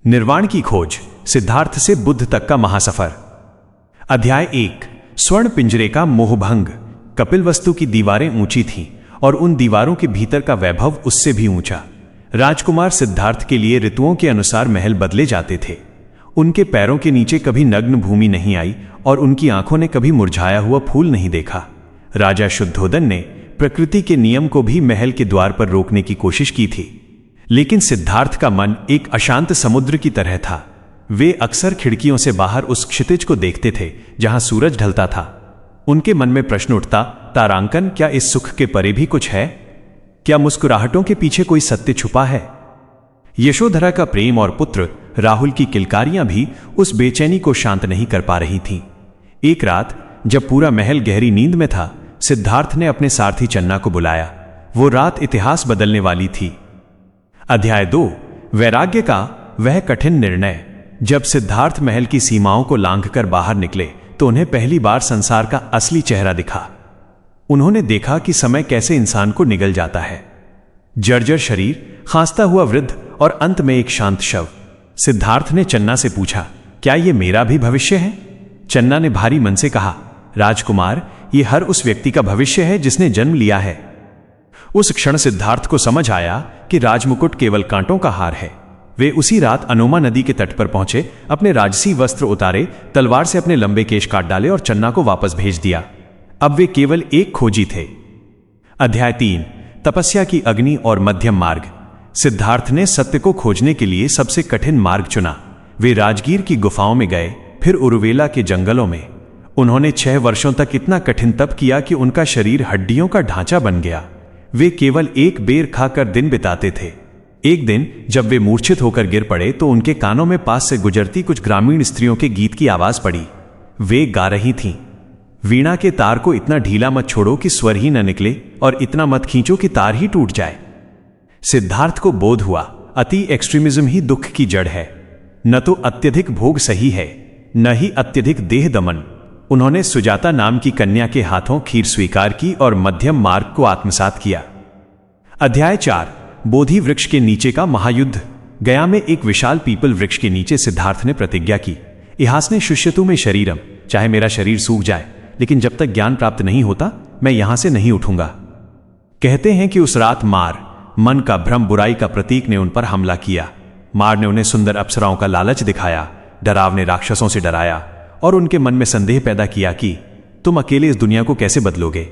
निर्वाण की खोज, सिद्धार्थ से बुद्ध तक का महासफर। अध्याय 1। स्वर्ण पिंजरे का मोहभंग। कपिलवस्तु की दीवारें ऊंची थीं और उन दीवारों के भीतर का वैभव उससे भी ऊंचा। राजकुमार सिद्धार्थ के लिए ऋतुओं के अनुसार महल बदले जाते थे। उनके पैरों के नीचे कभी नग्न भूमि नहीं आई और उनकी आंखों ने कभी मुरझाया हुआ फूल नहीं देखा। राजा शुद्धोदन ने प्रकृति के नियम को भी महल के द्वार पर रोकने की कोशिश की थी, लेकिन सिद्धार्थ का मन एक अशांत समुद्र की तरह था। वे अक्सर खिड़कियों से बाहर उस क्षितिज को देखते थे जहां सूरज ढलता था। उनके मन में प्रश्न उठता, तारांकन, क्या इस सुख के परे भी कुछ है? क्या मुस्कुराहटों के पीछे कोई सत्य छुपा है? यशोधरा का प्रेम और पुत्र राहुल की किलकारियां भी उस बेचैनी को शांत नहीं कर पा रही थीं। एक रात जब पूरा महल गहरी नींद में था, सिद्धार्थ ने अपने सारथी चन्ना को बुलाया। वो रात इतिहास बदलने वाली थी। अध्याय 2। वैराग्य का वह कठिन निर्णय। जब सिद्धार्थ महल की सीमाओं को लांघकर बाहर निकले तो उन्हें पहली बार संसार का असली चेहरा दिखा। उन्होंने देखा कि समय कैसे इंसान को निगल जाता है। जर्जर शरीर, खांसता हुआ वृद्ध और अंत में एक शांत शव। सिद्धार्थ ने चन्ना से पूछा, क्या यह मेरा भी भविष्य है? चन्ना ने भारी मन से कहा, राजकुमार, यह हर उस व्यक्ति का भविष्य है जिसने जन्म लिया है। उस क्षण सिद्धार्थ को समझ आया कि राजमुकुट केवल कांटों का हार है। वे उसी रात अनोमा नदी के तट पर पहुंचे, अपने राजसी वस्त्र उतारे, तलवार से अपने लंबे केश काट डाले और चन्ना को वापस भेज दिया। अब वे केवल एक खोजी थे। अध्याय 3। तपस्या की अग्नि और मध्यम मार्ग। सिद्धार्थ ने सत्य को खोजने के लिए सबसे कठिन मार्ग चुना। वे राजगीर की गुफाओं में गए, फिर उरुवेला के जंगलों में। उन्होंने 6 वर्षों तक इतना कठिन तप किया कि उनका शरीर हड्डियों का ढांचा बन गया। वे केवल एक बेर खाकर दिन बिताते थे। एक दिन जब वे मूर्छित होकर गिर पड़े तो उनके कानों में पास से गुजरती कुछ ग्रामीण स्त्रियों के गीत की आवाज पड़ी। वे गा रही थीं, वीणा के तार को इतना ढीला मत छोड़ो कि स्वर ही न निकले, और इतना मत खींचो कि तार ही टूट जाए। सिद्धार्थ को बोध हुआ, अति एक्सट्रीमिज्म ही दुख की जड़ है। न तो अत्यधिक भोग सही है, न ही अत्यधिक देह दमन। उन्होंने सुजाता नाम की कन्या के हाथों खीर स्वीकार की और मध्यम मार्ग को आत्मसात किया। अध्याय 4। बोधि वृक्ष के नीचे का महायुद्ध। गया में एक विशाल पीपल वृक्ष के नीचे सिद्धार्थ ने प्रतिज्ञा की, इहास ने शुष्यतु में शरीरम, चाहे मेरा शरीर सूख जाए, लेकिन जब तक ज्ञान प्राप्त नहीं होता मैं यहां से नहीं उठूंगा। कहते हैं कि उस रात मार, मन का भ्रम, बुराई का प्रतीक, ने उन पर हमला किया। मार ने उन्हें सुंदर अप्सराओं का लालच दिखाया, डराव ने राक्षसों से डराया और उनके मन में संदेह पैदा किया कि तुम अकेले इस दुनिया को कैसे बदलोगे।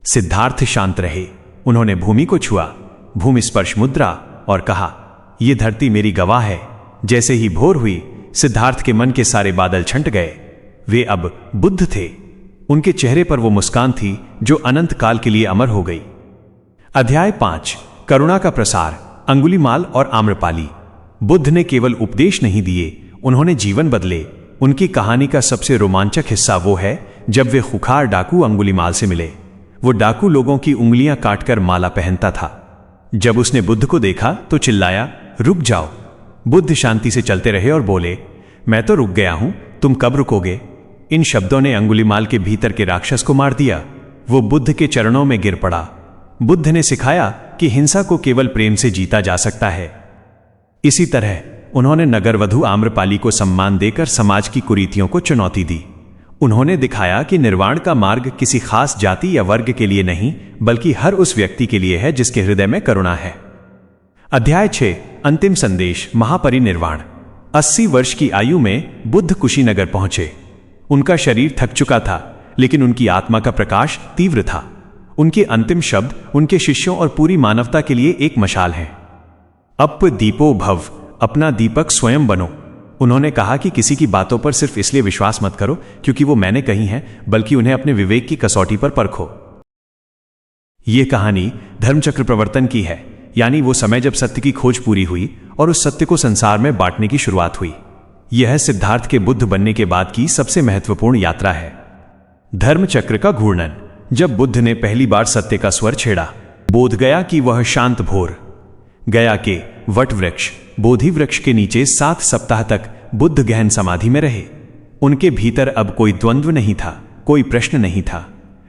सिद्धार्थ शांत रहे। उन्होंने भूमि को छुआ, भूमि स्पर्श मुद्रा, और कहा, यह धरती मेरी गवाह है। जैसे ही भोर हुई, सिद्धार्थ के मन के सारे बादल छंट गए। वे अब बुद्ध थे। उनके चेहरे पर वो मुस्कान थी जो अनंत काल के लिए अमर हो गई। अध्याय 5। करुणा का प्रसार। अंगुलीमाल और आम्रपाली। बुद्ध ने केवल उपदेश नहीं दिए, उन्होंने जीवन बदले। उनकी कहानी का सबसे रोमांचक हिस्सा वो है जब वे खुखार डाकू अंगुलीमाल से मिले। वो डाकू लोगों की उंगलियां काटकर माला पहनता था। जब उसने बुद्ध को देखा तो चिल्लाया, रुक जाओ। बुद्ध शांति से चलते रहे और बोले, मैं तो रुक गया हूं, तुम कब रुकोगे? इन शब्दों ने अंगुलीमाल के भीतर के राक्षस को मार दिया। वो बुद्ध के चरणों में गिर पड़ा। बुद्ध ने सिखाया कि हिंसा को केवल प्रेम से जीता जा सकता है। इसी तरह उन्होंने नगरवधु आम्रपाली को सम्मान देकर समाज की कुरीतियों को चुनौती दी। उन्होंने दिखाया कि निर्वाण का मार्ग किसी खास जाति या वर्ग के लिए नहीं, बल्कि हर उस व्यक्ति के लिए है जिसके हृदय में करुणा है। अध्याय 6। अंतिम संदेश, महापरिनिर्वाण। 80 वर्ष की आयु में बुद्ध कुशीनगर पहुंचे। उनका शरीर थक चुका था, लेकिन उनकी आत्मा का प्रकाश तीव्र था। उनके अंतिम शब्द उनके शिष्यों और पूरी मानवता के लिए एक मशाल हैं। अप दीपो भव, अपना दीपक स्वयं बनो। उन्होंने कहा कि किसी की बातों पर सिर्फ इसलिए विश्वास मत करो क्योंकि वो मैंने कही हैं, बल्कि उन्हें अपने विवेक की कसौटी पर परखो। यह कहानी धर्मचक्र प्रवर्तन की है, यानी वो समय जब सत्य की खोज पूरी हुई और उस सत्य को संसार में बांटने की शुरुआत हुई। यह सिद्धार्थ के बुद्ध बनने के बाद की सबसे महत्वपूर्ण यात्रा है। धर्मचक्र का घूर्णन। जब बुद्ध ने पहली बार सत्य का स्वर छेड़ा, बोध गया कि वह शांत भोर। गया के वट वृक्ष, बोधि वृक्ष के नीचे 7 सप्ताह तक बुद्ध गहन समाधि में रहे। उनके भीतर अब कोई द्वंद्व नहीं था, कोई प्रश्न नहीं था।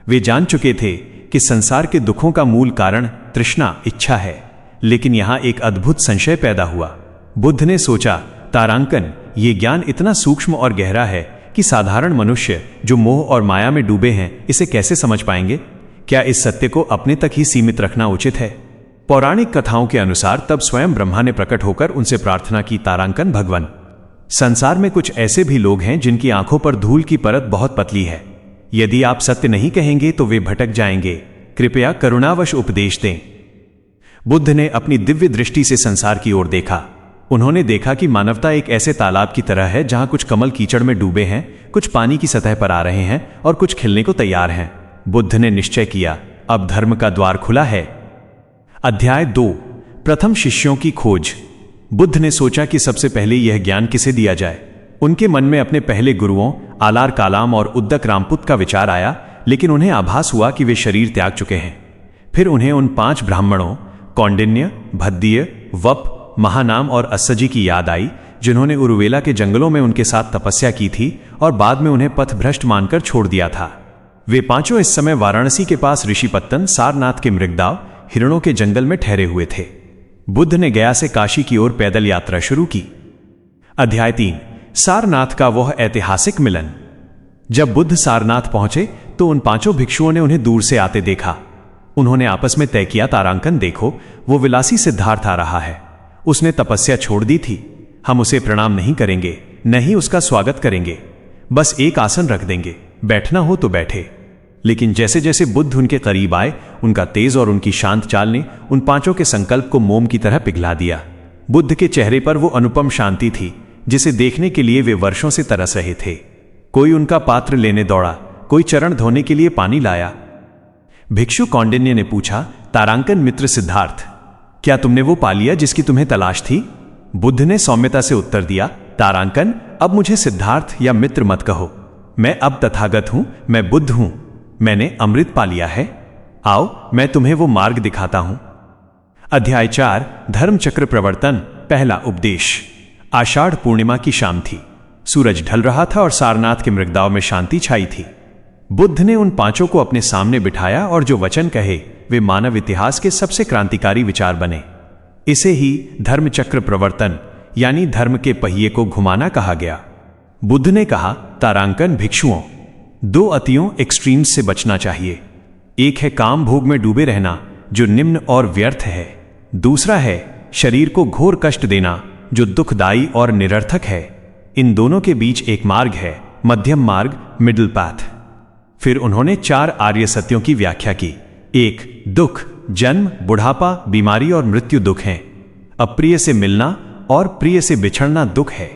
वे जान चुके थे कि संसार के दुखों का मूल कारण तृष्णा, इच्छा है। लेकिन यहां एक अद्भुत संशय पैदा हुआ। बुद्ध ने सोचा, तारांकन, ये ज्ञान इतना सूक्ष्म और गहरा है कि साधारण मनुष्य जो मोह और माया में डूबे हैं इसे कैसे समझ पाएंगे? क्या इस सत्य को अपने तक ही सीमित रखना उचित है? पौराणिक कथाओं के अनुसार तब स्वयं ब्रह्मा ने प्रकट होकर उनसे प्रार्थना की, तारांकन भगवन, संसार में कुछ ऐसे भी लोग हैं जिनकी आंखों पर धूल की परत बहुत पतली है। यदि आप सत्य नहीं कहेंगे तो वे भटक जाएंगे। कृपया करुणावश उपदेश दें। बुद्ध ने अपनी दिव्य दृष्टि से संसार की ओर देखा। उन्होंने देखा कि मानवता एक ऐसे तालाब की तरह है जहां कुछ कमल कीचड़ में डूबे हैं, कुछ पानी की सतह पर आ रहे हैं और कुछ खिलने को तैयार हैं। बुद्ध ने निश्चय किया, अब धर्म का द्वार खुला है। अध्याय 2, प्रथम शिष्यों की खोज। बुद्ध ने सोचा कि सबसे पहले यह ज्ञान किसे दिया जाए। उनके मन में अपने पहले गुरुओं आलार कालाम और उद्दक रामपुत का विचार आया, लेकिन उन्हें आभास हुआ कि वे शरीर त्याग चुके हैं। फिर उन्हें उन 5 ब्राह्मणों कौंडिन्य, भद्दीय, वप, महानाम और अस्सजी की याद आई, जिन्होंने उरुवेला के जंगलों में उनके साथ तपस्या की थी और बाद में उन्हें पथभ्रष्ट मानकर छोड़ दिया था। वे पांचों इस समय वाराणसी के पास ऋषिपत्तन सारनाथ के मृगदाव हिरणों के जंगल में ठहरे हुए थे। बुद्ध ने गया से काशी की ओर पैदल यात्रा शुरू की। अध्याय 3, सारनाथ का वह ऐतिहासिक मिलन। जब बुद्ध सारनाथ पहुंचे तो उन 5 भिक्षुओं ने उन्हें दूर से आते देखा। उन्होंने आपस में तय किया, तारांकन देखो, वो विलासी सिद्धार्थ आ रहा है। उसने तपस्या छोड़ दी थी। हम उसे प्रणाम नहीं करेंगे, न ही उसका स्वागत करेंगे। बस एक आसन रख देंगे, बैठना हो तो बैठे। लेकिन जैसे जैसे बुद्ध उनके करीब आए, उनका तेज और उनकी शांत चाल ने उन 5 के संकल्प को मोम की तरह पिघला दिया। बुद्ध के चेहरे पर वो अनुपम शांति थी जिसे देखने के लिए वे वर्षों से तरस रहे थे। कोई उनका पात्र लेने दौड़ा, कोई चरण धोने के लिए पानी लाया। भिक्षु कौंडिन्य ने पूछा, तारांकन मित्र सिद्धार्थ, क्या तुमने वो पा लिया जिसकी तुम्हें तलाश थी? बुद्ध ने सौम्यता से उत्तर दिया, तारांकन, अब मुझे सिद्धार्थ या मित्र मत कहो। मैं अब तथागत हूं, मैं बुद्ध हूं। मैंने अमृत पा लिया है। आओ, मैं तुम्हें वो मार्ग दिखाता हूं। अध्याय 4, धर्मचक्र प्रवर्तन। पहला उपदेश। आषाढ़ पूर्णिमा की शाम थी। सूरज ढल रहा था और सारनाथ के मृगदाव में शांति छाई थी। बुद्ध ने उन 5 को अपने सामने बिठाया और जो वचन कहे वे मानव इतिहास के सबसे क्रांतिकारी विचार बने। इसे ही धर्मचक्र प्रवर्तन यानी धर्म के पहिए को घुमाना कहा गया। बुद्ध ने कहा, तारांकन भिक्षुओं, 2 अतियों एक्सट्रीम्स से बचना चाहिए। एक है काम भोग में डूबे रहना, जो निम्न और व्यर्थ है। दूसरा है शरीर को घोर कष्ट देना, जो दुखदायी और निरर्थक है। इन दोनों के बीच एक मार्ग है, मध्यम मार्ग, मिडिल पाथ। फिर उन्होंने 4 आर्य सत्यों की व्याख्या की। 1, दुख, जन्म, बुढ़ापा, बीमारी और मृत्यु दुख हैं। अप्रिय से मिलना और प्रिय से बिछड़ना दुख है।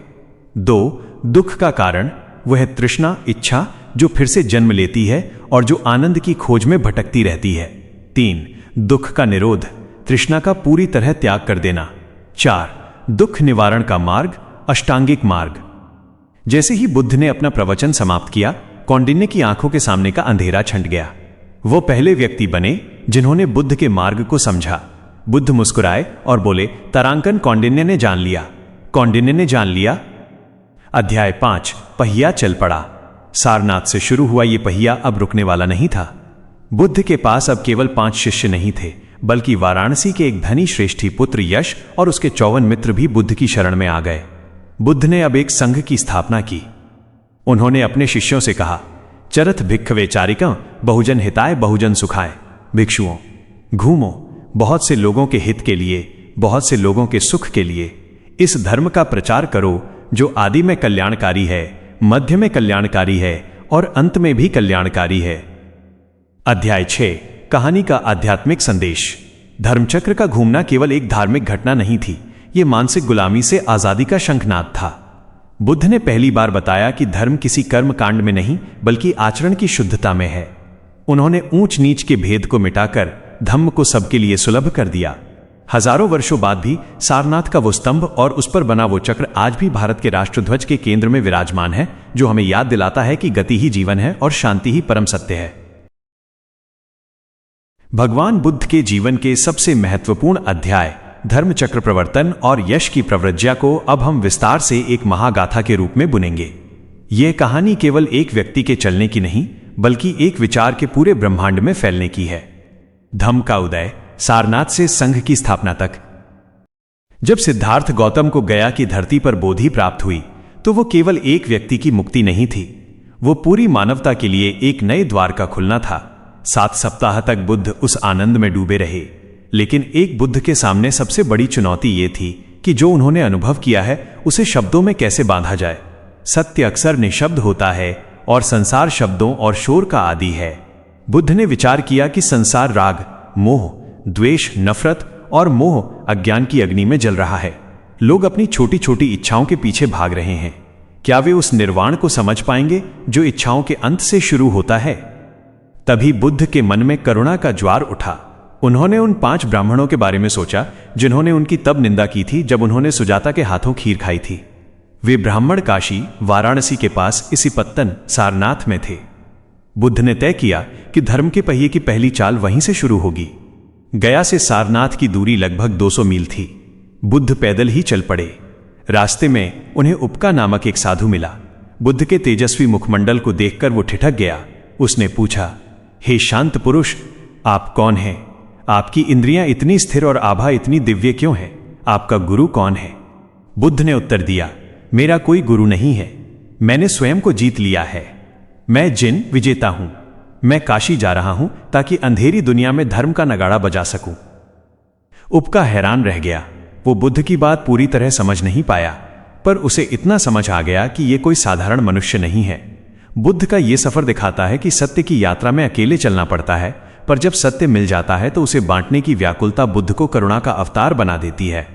2, दुख का कारण, वह तृष्णा, इच्छा जो फिर से जन्म लेती है और जो आनंद की खोज में भटकती रहती है। 3, दुख का निरोध, तृष्णा का पूरी तरह त्याग कर देना। 4, दुख निवारण का मार्ग, अष्टांगिक मार्ग। जैसे ही बुद्ध ने अपना प्रवचन समाप्त किया, कौंडिन्य की आंखों के सामने का अंधेरा छंट गया। वो पहले व्यक्ति बने जिन्होंने बुद्ध के मार्ग को समझा। बुद्ध मुस्कुराए और बोले, तारांकन, कौंडिन्य ने जान लिया। कौंडिन्य ने जान लिया। अध्याय 5, पहिया चल पड़ा। सारनाथ से शुरू हुआ ये पहिया अब रुकने वाला नहीं था। बुद्ध के पास अब केवल 5 शिष्य नहीं थे, बल्कि वाराणसी के एक धनी श्रेष्ठी पुत्र यश और उसके 54 मित्र भी बुद्ध की शरण में आ गए। बुद्ध ने अब एक संघ की स्थापना की। उन्होंने अपने शिष्यों से कहा, चरथ भिक्खवे चारिकं, बहुजन हिताय बहुजन सुखाय। भिक्षुओं, घूमो, बहुत से लोगों के हित के लिए, बहुत से लोगों के सुख के लिए इस धर्म का प्रचार करो जो आदि में कल्याणकारी है, मध्य में कल्याणकारी है और अंत में भी कल्याणकारी है। अध्याय 6, कहानी का आध्यात्मिक संदेश। धर्मचक्र का घूमना केवल एक धार्मिक घटना नहीं थी, यह मानसिक गुलामी से आजादी का शंखनाद था। बुद्ध ने पहली बार बताया कि धर्म किसी कर्म कांड में नहीं बल्कि आचरण की शुद्धता में है। उन्होंने ऊंच नीच के भेद को मिटाकर धम्म को सबके लिए सुलभ कर दिया। हजारों वर्षों बाद भी सारनाथ का वो स्तंभ और उस पर बना वो चक्र आज भी भारत के राष्ट्रध्वज के केंद्र में विराजमान है, जो हमें याद दिलाता है कि गति ही जीवन है और शांति ही परम सत्य है। भगवान बुद्ध के जीवन के सबसे महत्वपूर्ण अध्याय धर्मचक्र प्रवर्तन और यश की प्रवृज्जा को अब हम विस्तार से एक महागाथा के रूप में बुनेंगे। यह कहानी केवल एक व्यक्ति के चलने की नहीं बल्कि एक विचार के पूरे ब्रह्मांड में फैलने की है। धम्म का उदय, सारनाथ से संघ की स्थापना तक। जब सिद्धार्थ गौतम को गया की धरती पर बोधि प्राप्त हुई तो वो केवल एक व्यक्ति की मुक्ति नहीं थी, वो पूरी मानवता के लिए एक नए द्वार का खुलना था। 7 सप्ताह तक बुद्ध उस आनंद में डूबे रहे, लेकिन एक बुद्ध के सामने सबसे बड़ी चुनौती ये थी कि जो उन्होंने अनुभव किया है उसे शब्दों में कैसे बांधा जाए। सत्य अक्सर निशब्द होता है और संसार शब्दों और शोर का आदि है। बुद्ध ने विचार किया कि संसार राग, मोह, द्वेष, नफरत और मोह अज्ञान की अग्नि में जल रहा है। लोग अपनी छोटी छोटी इच्छाओं के पीछे भाग रहे हैं। क्या वे उस निर्वाण को समझ पाएंगे जो इच्छाओं के अंत से शुरू होता है? तभी बुद्ध के मन में करुणा का ज्वार उठा। उन्होंने उन 5 ब्राह्मणों के बारे में सोचा जिन्होंने उनकी तब निंदा की थी जब उन्होंने सुजाता के हाथों खीर खाई थी। वे ब्राह्मण काशी, वाराणसी के पास इसिपत्तन, सारनाथ में थे। बुद्ध ने तय किया कि धर्म के पहिए की पहली चाल वहीं से शुरू होगी। गया से सारनाथ की दूरी लगभग 200 मील थी। बुद्ध पैदल ही चल पड़े। रास्ते में उन्हें उपका नामक एक साधु मिला। बुद्ध के तेजस्वी मुखमंडल को देखकर वो ठिठक गया। उसने पूछा, हे शांत पुरुष, आप कौन हैं? आपकी इंद्रियां इतनी स्थिर और आभा इतनी दिव्य क्यों है? आपका गुरु कौन है? बुद्ध ने उत्तर दिया, मेरा कोई गुरु नहीं है, मैंने स्वयं को जीत लिया है। मैं जिन विजेता हूं। मैं काशी जा रहा हूं ताकि अंधेरी दुनिया में धर्म का नगाड़ा बजा सकूं। उपका हैरान रह गया। वो बुद्ध की बात पूरी तरह समझ नहीं पाया, पर उसे इतना समझ आ गया कि ये कोई साधारण मनुष्य नहीं है। बुद्ध का ये सफर दिखाता है कि सत्य की यात्रा में अकेले चलना पड़ता है, पर जब सत्य मिल जाता है तो उसे बांटने की व्याकुलता बुद्ध को करुणा का अवतार बना देती है।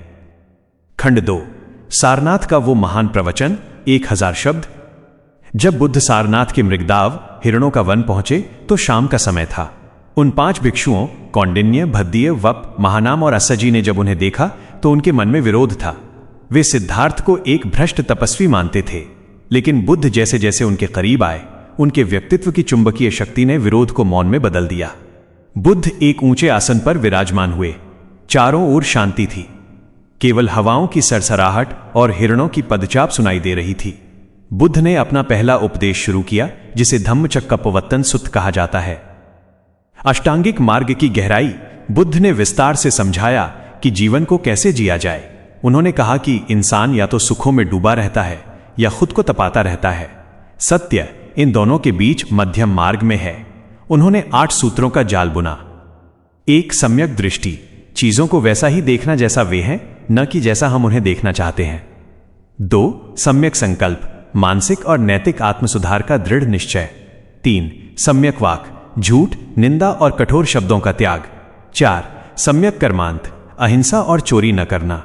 खंड 2, सारनाथ का वो महान प्रवचन, 1000 शब्द। जब बुद्ध सारनाथ के मृगदाव, हिरणों का वन पहुंचे तो शाम का समय था। उन 5 भिक्षुओं कौंडिन्य, भद्दीय, वप, महानाम और अस्सजी ने जब उन्हें देखा तो उनके मन में विरोध था। वे सिद्धार्थ को एक भ्रष्ट तपस्वी मानते थे, लेकिन बुद्ध जैसे जैसे उनके करीब आए, उनके व्यक्तित्व की चुंबकीय शक्ति ने विरोध को मौन में बदल दिया। बुद्ध एक ऊंचे आसन पर विराजमान हुए। चारों ओर शांति थी। केवल हवाओं की सरसराहट और हिरणों की पदचाप सुनाई दे रही थी। बुद्ध ने अपना पहला उपदेश शुरू किया, जिसे धम्मचक्कपवत्तन सुत्त कहा जाता है। अष्टांगिक मार्ग की गहराई बुद्ध ने विस्तार से समझाया कि जीवन को कैसे जिया जाए। उन्होंने कहा कि इंसान या तो सुखों में डूबा रहता है या खुद को तपाता रहता है। सत्य इन दोनों के बीच मध्यम मार्ग में है। उन्होंने 8 सूत्रों का जाल बुना। 1. सम्यक दृष्टि, चीजों को वैसा ही देखना जैसा वे हैं, न कि जैसा हम उन्हें देखना चाहते हैं। 2. सम्यक संकल्प, मानसिक और नैतिक आत्मसुधार का दृढ़ निश्चय। 3. सम्यक वाक, झूठ, निंदा और कठोर शब्दों का त्याग। 4. सम्यक कर्मांत, अहिंसा और चोरी न करना।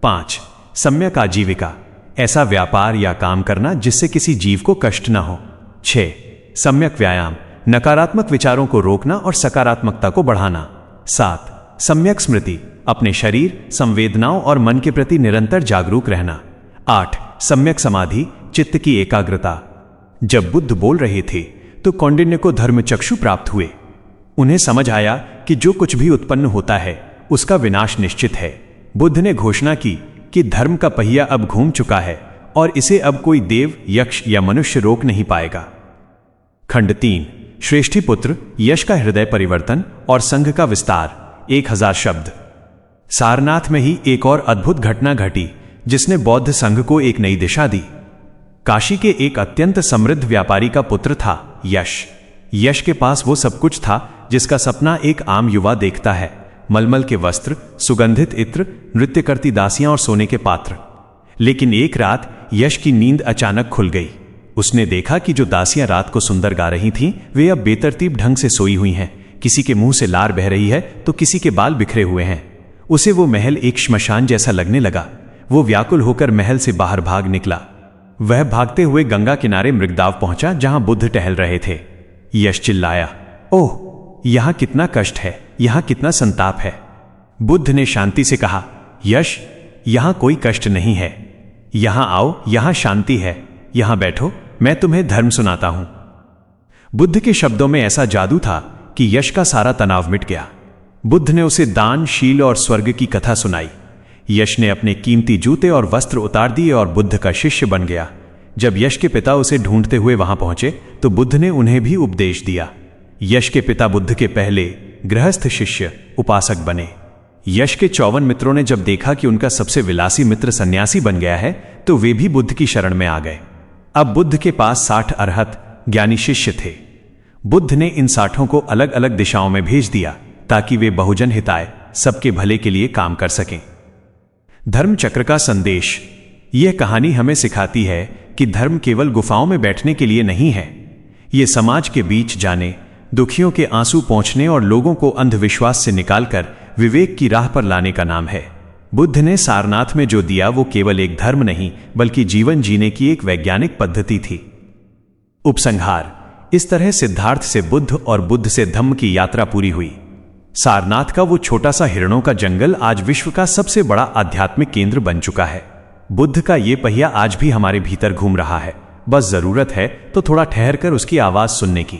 5. सम्यक आजीविका, ऐसा व्यापार या काम करना जिससे किसी जीव को कष्ट न हो। 6. सम्यक व्यायाम, नकारात्मक विचारों को रोकना और सकारात्मकता को बढ़ाना। 7. सम्यक स्मृति, अपने शरीर, संवेदनाओं और मन के प्रति निरंतर जागरूक रहना। 8. सम्यक समाधि, चित्त की एकाग्रता। जब बुद्ध बोल रहे थे तो कौंडिन्य को धर्मचक्षु प्राप्त हुए। उन्हें समझ आया कि जो कुछ भी उत्पन्न होता है उसका विनाश निश्चित है। बुद्ध ने घोषणा की कि धर्म का पहिया अब घूम चुका है और इसे अब कोई देव, यक्ष या मनुष्य रोक नहीं पाएगा। खंड 3, श्रेष्ठीपुत्र, यश का हृदय परिवर्तन और संघ का विस्तार, 1000 शब्द। सारनाथ में ही एक और अद्भुत घटना घटी जिसने बौद्ध संघ को एक नई दिशा दी। काशी के एक अत्यंत समृद्ध व्यापारी का पुत्र था यश। यश के पास वो सब कुछ था जिसका सपना एक आम युवा देखता है। मलमल के वस्त्र, सुगंधित इत्र, नृत्य करती दासियां और सोने के पात्र। लेकिन एक रात यश की नींद अचानक खुल गई। उसने देखा कि जो दासियां रात को सुंदर गा रही थीं, वे अब बेतरतीब ढंग से सोई हुई हैं। किसी के मुंह से लार बह रही है तो किसी के बाल बिखरे हुए हैं। उसे वो महल एक श्मशान जैसा लगने लगा। वो व्याकुल होकर महल से बाहर भाग निकला। वह भागते हुए गंगा किनारे मृगदाव पहुंचा जहां बुद्ध टहल रहे थे। यश चिल्लाया, ओह, यहां कितना कष्ट है, यहां कितना संताप है। बुद्ध ने शांति से कहा, यश, यहां कोई कष्ट नहीं है। यहां आओ, यहां शांति है। यहां बैठो, मैं तुम्हें धर्म सुनाता हूं। बुद्ध के शब्दों में ऐसा जादू था कि यश का सारा तनाव मिट गया। बुद्ध ने उसे दान, शील और स्वर्ग की कथा सुनाई। यश ने अपने कीमती जूते और वस्त्र उतार दिए और बुद्ध का शिष्य बन गया। जब यश के पिता उसे ढूंढते हुए वहां पहुंचे तो बुद्ध ने उन्हें भी उपदेश दिया। यश के पिता बुद्ध के पहले गृहस्थ शिष्य, उपासक बने। यश के 54 मित्रों ने जब देखा कि उनका सबसे विलासी मित्र सन्यासी बन गया है तो वे भी बुद्ध की शरण में आ गए। अब बुद्ध के पास 60 अरहत ज्ञानी शिष्य थे। बुद्ध ने इन 60 को अलग अलग दिशाओं में भेज दिया ताकि वे बहुजन हिताय, सबके भले के लिए काम कर सकें। धर्म चक्र का संदेश। यह कहानी हमें सिखाती है कि धर्म केवल गुफाओं में बैठने के लिए नहीं है। ये समाज के बीच जाने, दुखियों के आंसू पोंछने और लोगों को अंधविश्वास से निकालकर विवेक की राह पर लाने का नाम है। बुद्ध ने सारनाथ में जो दिया वो केवल एक धर्म नहीं बल्कि जीवन जीने की एक वैज्ञानिक पद्धति थी। उपसंहार। इस तरह सिद्धार्थ से बुद्ध और बुद्ध से धम्म की यात्रा पूरी हुई। सारनाथ का वो छोटा सा हिरणों का जंगल आज विश्व का सबसे बड़ा आध्यात्मिक केंद्र बन चुका है। बुद्ध का ये पहिया आज भी हमारे भीतर घूम रहा है, बस जरूरत है तो थोड़ा ठहर कर उसकी आवाज सुनने की।